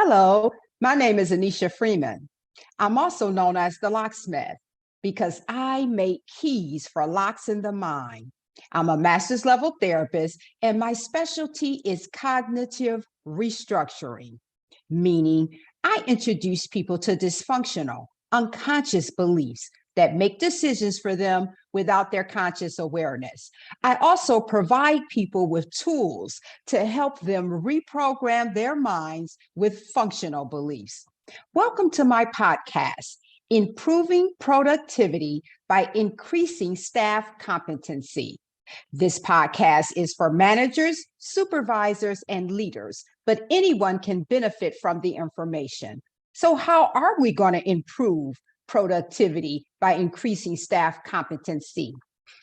Hello, my name is Anneshia Freeman. I'm also known as the Locksmith because I make keys for locks in the mind. I'm a master's level therapist, and my specialty is cognitive restructuring, meaning I introduce people to dysfunctional, unconscious beliefs that make decisions for them without their conscious awareness. I also provide people with tools to help them reprogram their minds with functional beliefs. Welcome to my podcast, Improving Productivity by Increasing Staff Competency. This podcast is for managers, supervisors, and leaders, but anyone can benefit from the information. So, how are we going to improve productivity by increasing staff competency?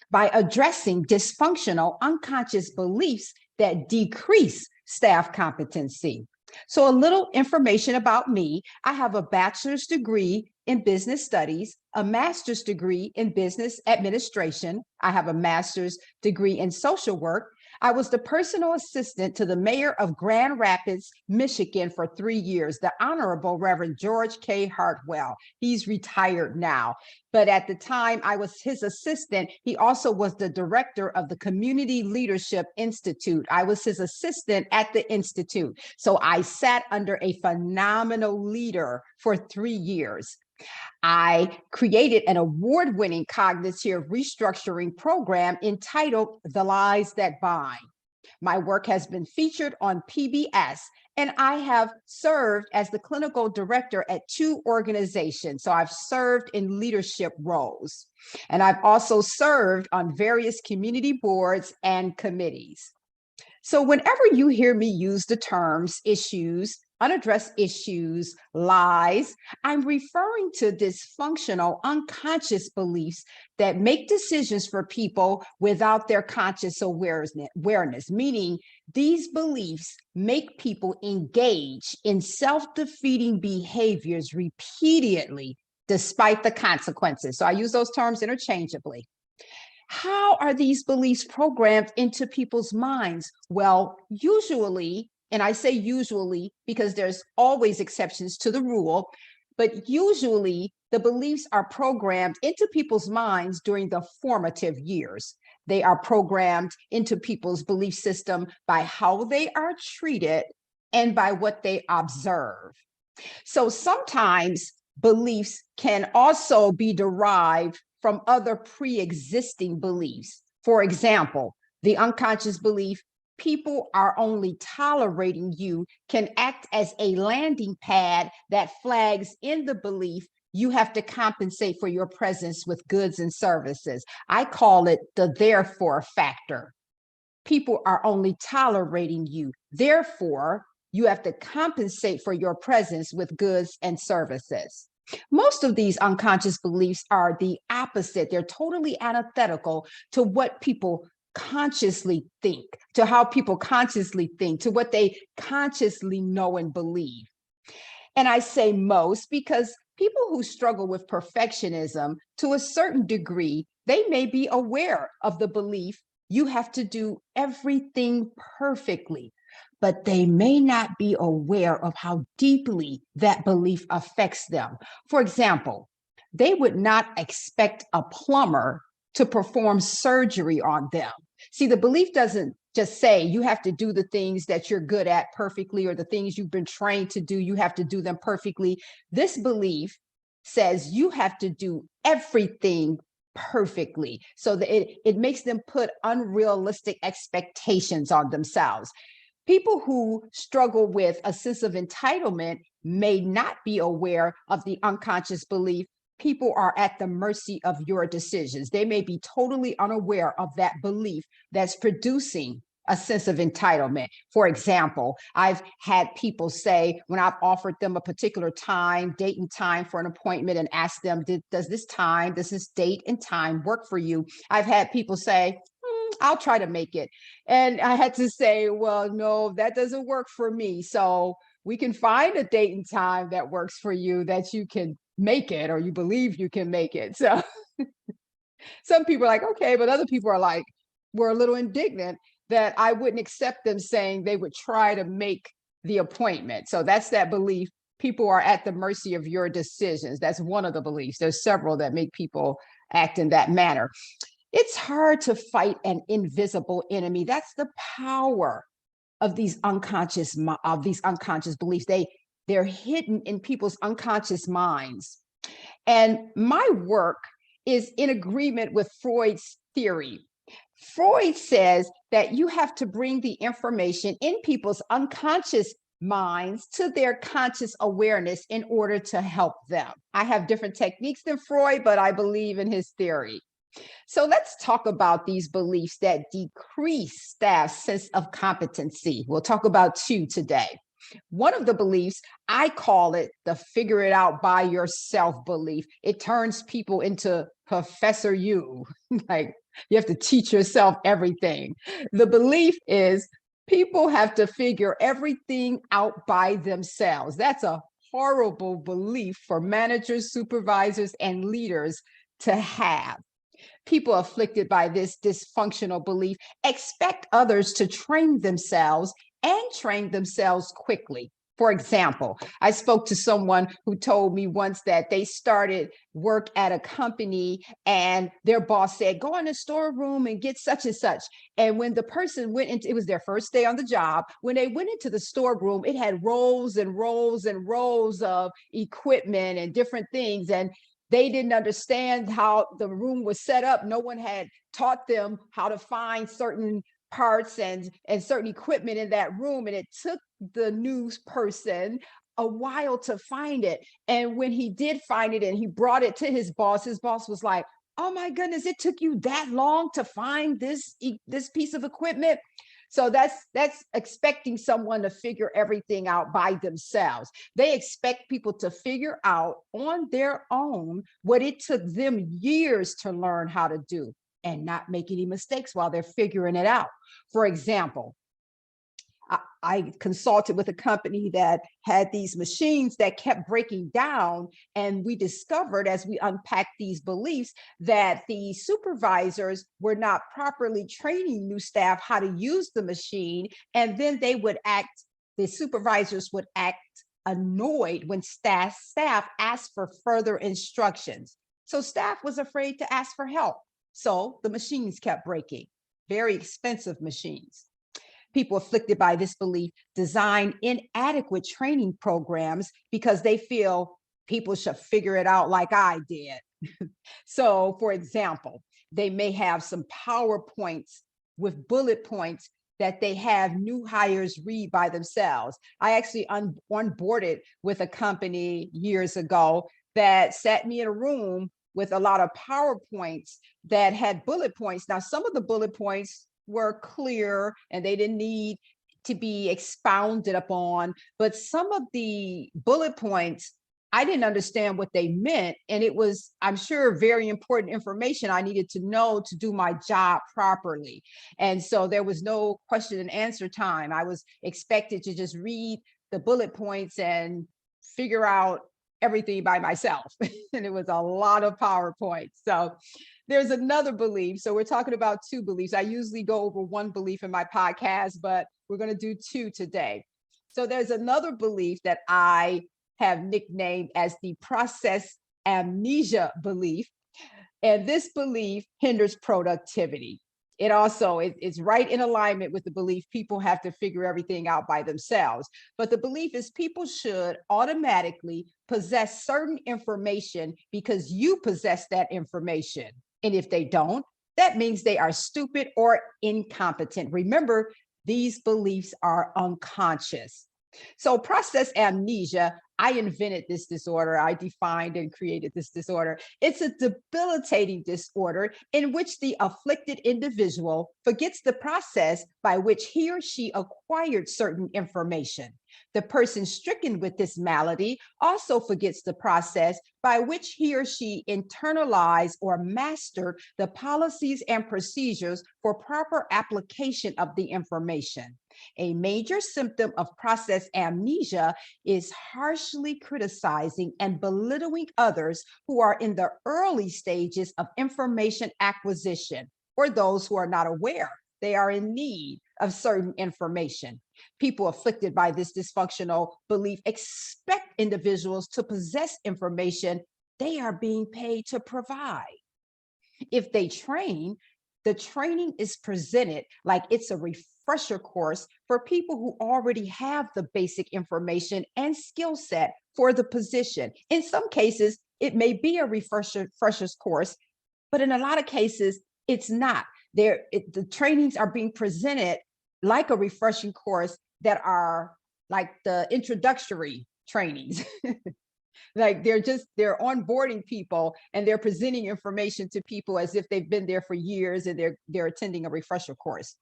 By addressing dysfunctional unconscious beliefs that decrease staff competency. So, a little information about me. I have a bachelor's degree in business studies, a master's degree in business administration. I have a master's degree in social work. I was the personal assistant to the mayor of Grand Rapids, Michigan for 3 years, the Honorable Reverend George K. Hartwell. He's retired now. But at the time I was his assistant, he also was the director of the Community Leadership Institute. I was his assistant at the Institute. So I sat under a phenomenal leader for 3 years. I created an award-winning cognitive restructuring program entitled The Lies That Bind. My work has been featured on PBS, and I have served as the clinical director at 2 organizations. So I've served in leadership roles, and I've also served on various community boards and committees. So whenever you hear me use the terms issues, unaddressed issues, lies, I'm referring to dysfunctional, unconscious beliefs that make decisions for people without their conscious awareness, meaning these beliefs make people engage in self-defeating behaviors repeatedly, despite the consequences. So I use those terms interchangeably. How are these beliefs programmed into people's minds? Well, usually, and I say usually because there's always exceptions to the rule, but usually the beliefs are programmed into people's minds during the formative years. They are programmed into people's belief system by how they are treated and by what they observe. So sometimes beliefs can also be derived from other pre-existing beliefs. For example, the unconscious belief, people are only tolerating you, can act as a landing pad that flags in the belief you have to compensate for your presence with goods and services. I call it the therefore factor. People are only tolerating you. Therefore, you have to compensate for your presence with goods and services. Most of these unconscious beliefs are the opposite. They're totally antithetical to what people consciously think, to how people consciously think, to what they consciously know and believe. And I say most because people who struggle with perfectionism to a certain degree, they may be aware of the belief you have to do everything perfectly, but they may not be aware of how deeply that belief affects them. For example, they would not expect a plumber to perform surgery on them. See, the belief doesn't just say you have to do the things that you're good at perfectly, or the things you've been trained to do, you have to do them perfectly. This belief says you have to do everything perfectly. So that it makes them put unrealistic expectations on themselves. People who struggle with a sense of entitlement may not be aware of the unconscious belief people are at the mercy of your decisions. They may be totally unaware of that belief that's producing a sense of entitlement. For example, I've had people say, when I've offered them a particular time, date and time for an appointment, and asked them, does this date and time work for you? I've had people say, I'll try to make it. And I had to say, well, no, that doesn't work for me. So we can find a date and time that works for you, that you can make it, or you believe you can make it. So some people are like, okay, but other people are like, we're a little indignant that I wouldn't accept them saying they would try to make the appointment. So that's that belief. People are at the mercy of your decisions. That's one of the beliefs. There's several that make people act in that manner. It's hard to fight an invisible enemy. That's the power of these unconscious beliefs. They're hidden in people's unconscious minds. And my work is in agreement with Freud's theory. Freud says that you have to bring the information in people's unconscious minds to their conscious awareness in order to help them. I have different techniques than Freud, but I believe in his theory. So let's talk about these beliefs that decrease staff's sense of competency. We'll talk about two today. One of the beliefs, I call it the figure it out by yourself belief. It turns people into Professor You. Like you have to teach yourself everything. The belief is people have to figure everything out by themselves. That's a horrible belief for managers, supervisors, and leaders to have. People afflicted by this dysfunctional belief expect others to train themselves and train themselves quickly. For example, I spoke to someone who told me once that they started work at a company and their boss said, go in the storeroom and get such and such. And when the person went into, it was their first day on the job, when they went into the storeroom, it had rows and rows and rows of equipment and different things. And they didn't understand how the room was set up. No one had taught them how to find certain parts and certain equipment in that room. And it took the new person a while to find it. And when he did find it and he brought it to his boss was like, oh my goodness, it took you that long to find this piece of equipment. So that's expecting someone to figure everything out by themselves. They expect people to figure out on their own what it took them years to learn how to do and not make any mistakes while they're figuring it out. For example, I consulted with a company that had these machines that kept breaking down. And we discovered as we unpacked these beliefs that the supervisors were not properly training new staff how to use the machine. And then the supervisors would act annoyed when staff asked for further instructions. So staff was afraid to ask for help. So the machines kept breaking, very expensive machines. People afflicted by this belief design inadequate training programs because they feel people should figure it out like I did. So, for example, they may have some PowerPoints with bullet points that they have new hires read by themselves. I actually onboarded with a company years ago that sat me in a room with a lot of PowerPoints that had bullet points. Now, some of the bullet points were clear and they didn't need to be expounded upon, but some of the bullet points, I didn't understand what they meant. And it was, I'm sure, very important information I needed to know to do my job properly. And so there was no question and answer time. I was expected to just read the bullet points and figure out everything by myself. And it was a lot of PowerPoints. So there's another belief. So we're talking about two beliefs. I usually go over one belief in my podcast, but we're going to do two today. So there's another belief that I have nicknamed as the process amnesia belief. And this belief hinders productivity. It also is right in alignment with the belief people have to figure everything out by themselves. But the belief is people should automatically possess certain information because you possess that information. And if they don't, that means they are stupid or incompetent. Remember, these beliefs are unconscious. So process amnesia, I invented this disorder. I defined and created this disorder. It's a debilitating disorder in which the afflicted individual forgets the process by which he or she acquired certain information. The person stricken with this malady also forgets the process by which he or she internalized or mastered the policies and procedures for proper application of the information. A major symptom of process amnesia is harshly criticizing and belittling others who are in the early stages of information acquisition or those who are not aware they are in need of certain information. People afflicted by this dysfunctional belief expect individuals to possess information they are being paid to provide. If they train, the training is presented like it's a refresher course for people who already have the basic information and skill set for the position. In some cases, it may be a refresher's course, but in a lot of cases, it's not. The trainings are being presented like a refreshing course that are like the introductory trainings. Like they're onboarding people and they're presenting information to people as if they've been there for years and they're attending a refresher course.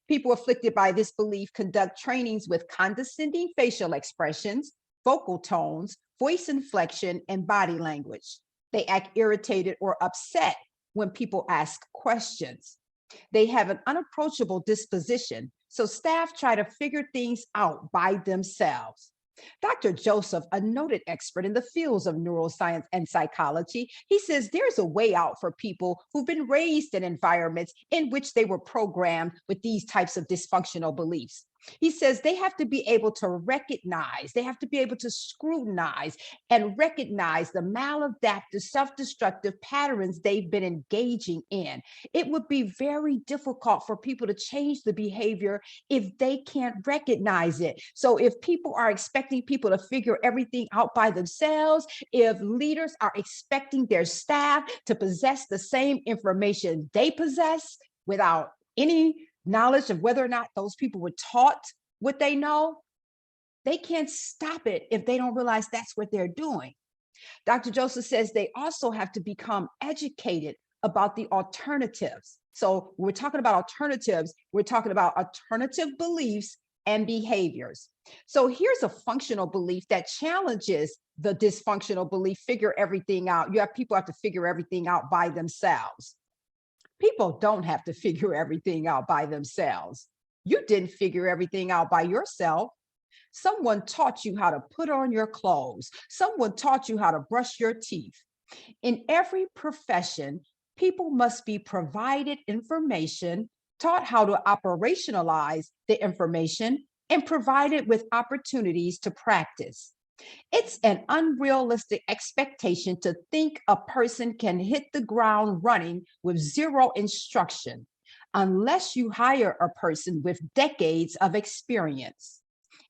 People afflicted by this belief conduct trainings with condescending facial expressions, vocal tones, voice inflection, and body language. They act irritated or upset when people ask questions. They have an unapproachable disposition, so staff try to figure things out by themselves. Dr. Joseph, a noted expert in the fields of neuroscience and psychology, he says there's a way out for people who've been raised in environments in which they were programmed with these types of dysfunctional beliefs. He says they have to be able to recognize, they have to be able to scrutinize and recognize the maladaptive, self-destructive patterns they've been engaging in. It would be very difficult for people to change the behavior if they can't recognize it. So if people are expecting people to figure everything out by themselves, if leaders are expecting their staff to possess the same information they possess without any knowledge of whether or not those people were taught what they know, they can't stop it if they don't realize that's what they're doing. Dr. Joseph says they also have to become educated about the alternatives. So when we're talking about alternatives, we're talking about alternative beliefs and behaviors. So here's a functional belief that challenges the dysfunctional belief, figure everything out. You have people have to figure everything out by themselves. People don't have to figure everything out by themselves. You didn't figure everything out by yourself. Someone taught you how to put on your clothes. Someone taught you how to brush your teeth. In every profession, people must be provided information, taught how to operationalize the information, and provided with opportunities to practice. It's an unrealistic expectation to think a person can hit the ground running with zero instruction, unless you hire a person with decades of experience.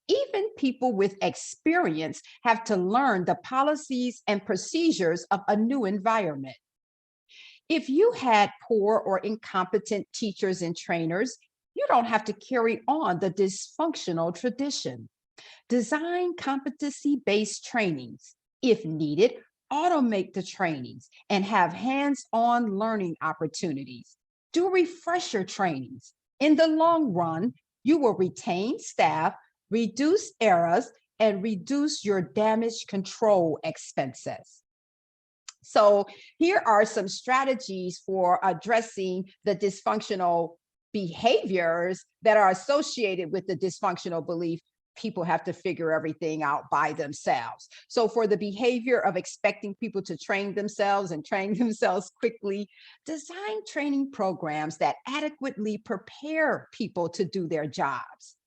Even people with experience have to learn the policies and procedures of a new environment. If you had poor or incompetent teachers and trainers, you don't have to carry on the dysfunctional tradition. Design competency-based trainings. If needed, automate the trainings and have hands-on learning opportunities. Do refresher trainings. In the long run, you will retain staff, reduce errors, and reduce your damage control expenses. So here are some strategies for addressing the dysfunctional behaviors that are associated with the dysfunctional belief. People have to figure everything out by themselves. So for the behavior of expecting people to train themselves and train themselves quickly, design training programs that adequately prepare people to do their jobs.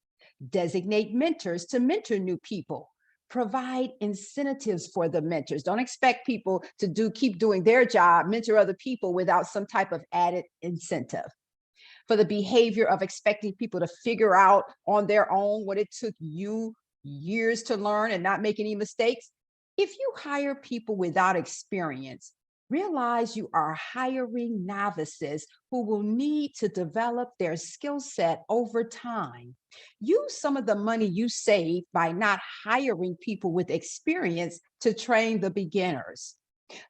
Designate mentors to mentor new people. Provide incentives for the mentors. Don't expect people to keep doing their job, mentor other people without some type of added incentive. For the behavior of expecting people to figure out on their own what it took you years to learn and not make any mistakes. If you hire people without experience, realize you are hiring novices who will need to develop their skill set over time. Use some of the money you save by not hiring people with experience to train the beginners.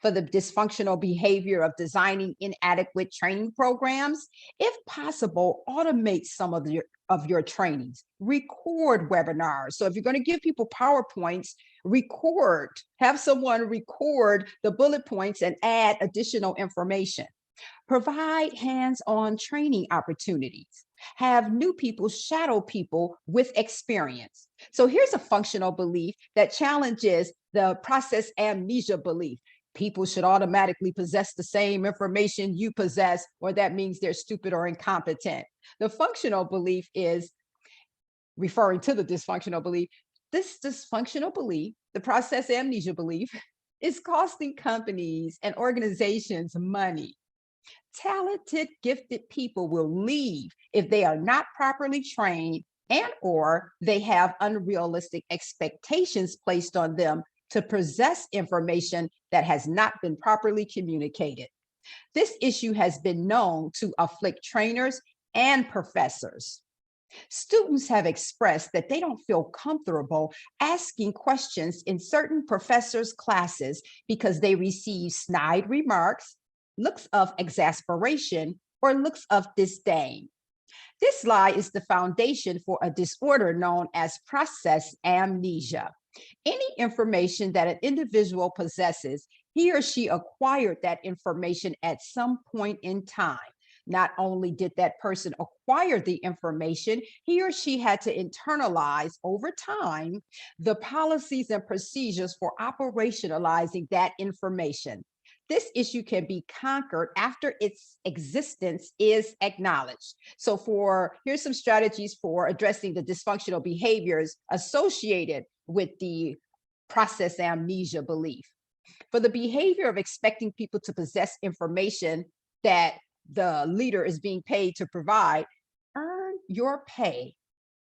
For the dysfunctional behavior of designing inadequate training programs, if possible, automate some of your trainings. Record webinars. So if you're going to give people PowerPoints, have someone record the bullet points and add additional information. Provide hands-on training opportunities. Have new people shadow people with experience. So here's a functional belief that challenges the process amnesia belief. People should automatically possess the same information you possess, or that means they're stupid or incompetent. The functional belief is referring to the dysfunctional belief. This dysfunctional belief, the process amnesia belief, is costing companies and organizations money. Talented, gifted people will leave if they are not properly trained and or they have unrealistic expectations placed on them to possess information that has not been properly communicated. This issue has been known to afflict trainers and professors. Students have expressed that they don't feel comfortable asking questions in certain professors' classes because they receive snide remarks, looks of exasperation, or looks of disdain. This lie is the foundation for a disorder known as process amnesia. Any information that an individual possesses, he or she acquired that information at some point in time. Not only did that person acquire the information, he or she had to internalize over time the policies and procedures for operationalizing that information. This issue can be conquered after its existence is acknowledged. So here's some strategies for addressing the dysfunctional behaviors associated with the process amnesia belief. For the behavior of expecting people to possess information that the leader is being paid to provide, earn your pay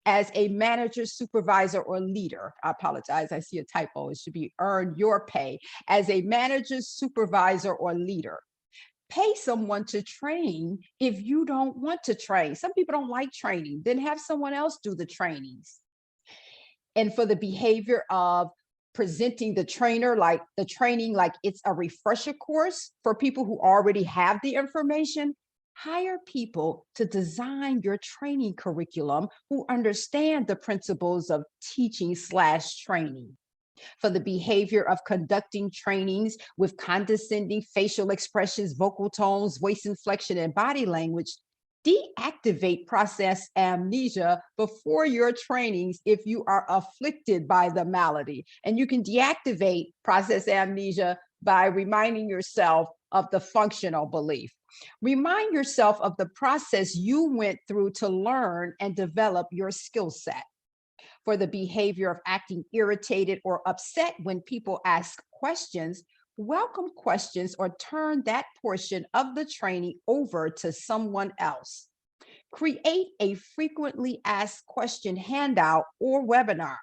as a manager, supervisor, or leader. I apologize, I see a typo. It should be earn your pay as a manager, supervisor, or leader. Pay someone to train if you don't want to train. Some people don't like training, then have someone else do the trainings. And for the behavior of presenting the training like it's a refresher course for people who already have the information, hire people to design your training curriculum who understand the principles of teaching/training. For the behavior of conducting trainings with condescending facial expressions, vocal tones, voice inflection, and body language, deactivate process amnesia before your trainings if you are afflicted by the malady. And you can deactivate process amnesia by reminding yourself of the functional belief. Remind yourself of the process you went through to learn and develop your skill set. For the behavior of acting irritated or upset when people ask questions, welcome questions or turn that portion of the training over to someone else. Create a frequently asked question handout or webinar.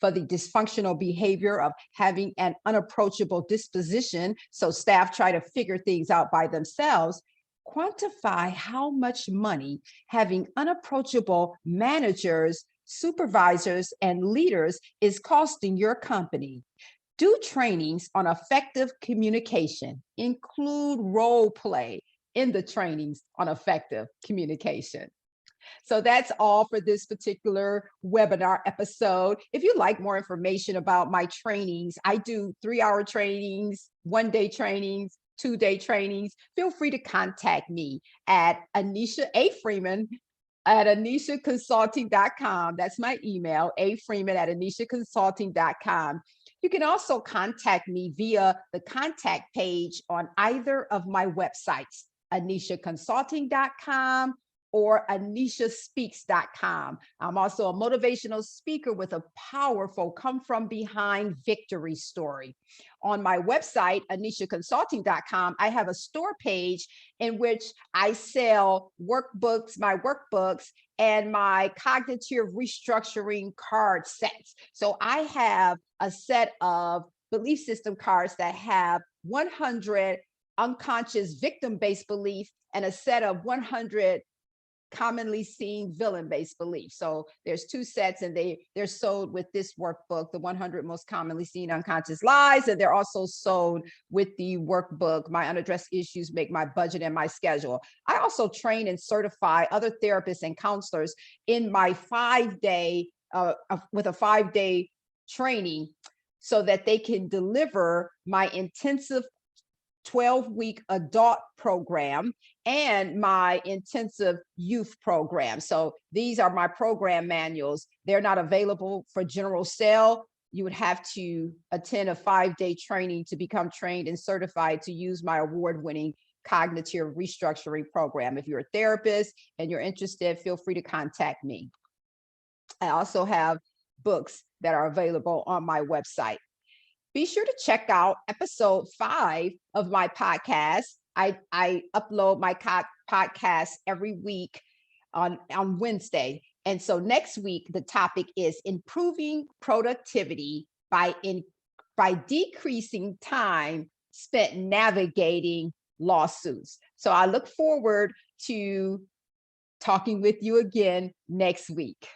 For the dysfunctional behavior of having an unapproachable disposition, so staff try to figure things out by themselves, quantify how much money having unapproachable managers, supervisors, and leaders is costing your company. Do trainings on effective communication. Include role play in the trainings on effective communication. So that's all for this particular webinar episode. If you'd like more information about my trainings, I do 3-hour trainings, 1-day trainings, 2-day trainings. Feel free to contact me at Anneshia A. Freeman at AnnesiaConsulting.com. That's my email, afreeman at AnnesiaConsulting.com. You can also contact me via the contact page on either of my websites, AnnesiaConsulting.com or AnnesiaSpeaks.com. I'm also a motivational speaker with a powerful come from behind victory story. On my website, AnnesiaConsulting.com, I have a store page in which I sell workbooks, my workbooks, and my cognitive restructuring card sets. So I have a set of belief system cards that have 100 unconscious victim-based beliefs and a set of 100 commonly seen villain-based beliefs. So there's 2 sets and they're sold with this workbook, the 100 most commonly seen unconscious lies, and they're also sold with the workbook, My Unaddressed Issues Make My Budget and My Schedule. I also train and certify other therapists and counselors in my 5-day, with a 5-day training so that they can deliver my intensive 12-week adult program and my intensive youth program. So these are my program manuals. They're not available for general sale you would have to attend a 5-day training to become trained and certified to use my award-winning cognitive restructuring program. If you're a therapist and you're interested, feel free to contact me. I also have books that are available on my website. Be sure to check out episode 5 of my podcast. I upload my podcast every week on Wednesday. And so next week, the topic is improving productivity by decreasing time spent navigating lawsuits. So I look forward to talking with you again next week.